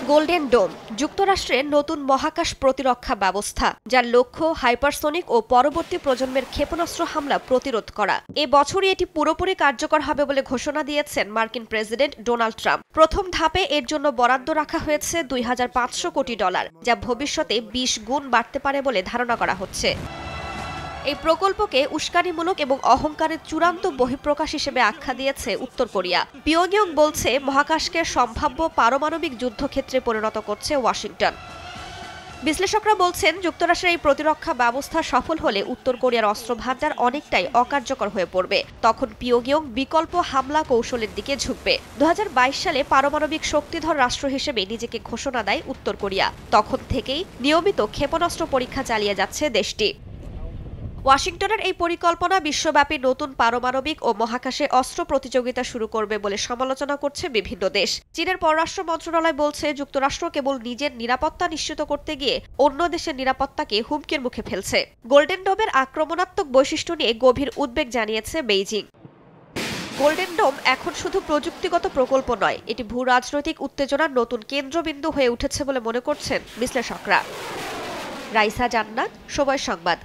Golden ডোম যুক্তরাষ্ট্রের নতুন মহাকাশ প্রতিরক্ষা ব্যবস্থা, যার লক্ষ্য হাইপারসোনিক ও পরবর্তী প্রজন্মের ক্ষেপণাস্ত্র হামলা প্রতিরোধ করা। এ বছরই এটি পুরোপুরি কার্যকর হবে বলে ঘোষণা দিয়েছেন মার্কিন প্রেসিডেন্ট ডোনাল্ড ট্রাম্প। প্রথম ধাপে এর জন্য বরাদ্দ রাখা হয়েছে $2,500 কোটি, যা ভবিষ্যতে 20 গুণ বাড়তে পারে বলে ধারণা করা হচ্ছে। এই প্রকল্পকে উস্কানিমূলক এবং অহংকারের চূড়ান্ত বহিঃপ্রকাশ হিসেবে আখ্যা দিয়েছে উত্তর কোরিয়া। পিয়ংইয়ং বলছে মহাকাশকে সম্ভাব্য পারমাণবিক যুদ্ধক্ষেত্রে পরিণত করছে ওয়াশিংটন। বিশ্লেষকরা বলছেন, যুক্তরাষ্ট্রের এই প্রতিরক্ষা ব্যবস্থা সফল হলে উত্তর কোরিয়ার অস্ত্রভান্ডার অনেকটাই অকার্যকর হয়ে পড়বে। তখন পিয়ংইয়ং বিকল্প হামলা কৌশলের দিকে ঝুঁকবে। 2022 সালে পারমাণবিক শক্তিধর রাষ্ট্র হিসেবে নিজেকে ঘোষণা দেয় উত্তর কোরিয়া। তখন থেকেই নিয়মিত ক্ষেপণাস্ত্র পরীক্ষা চালিয়ে যাচ্ছে দেশটি। ওয়াশিংটনের এই পরিকল্পনা বিশ্বব্যাপী নতুন পারমাণবিক ও মহাকাশে অস্ত্র প্রতিযোগিতা শুরু করবে বলে সমালোচনা করছে বিভিন্ন দেশ। চীনের পররাষ্ট্র মন্ত্রণালয় বলছে, যুক্তরাষ্ট্র কেবল নিজের নিরাপত্তা নিশ্চিত করতে গিয়ে অন্য দেশের নিরাপত্তাকে হুমকির মুখে ফেলছে। গোল্ডেন ডোমের আক্রমণাত্মক বৈশিষ্ট্য নিয়ে গভীর উদ্বেগ জানিয়েছে বেইজিং। গোল্ডেন ডোম এখন শুধু প্রযুক্তিগত প্রকল্প নয়, এটি ভূ-রাজনৈতিক উত্তেজনার নতুন কেন্দ্রবিন্দু হয়ে উঠেছে বলে মনে করছেন বিশ্লেষকরা। রাইসা জান্নাত, সময় সংবাদ।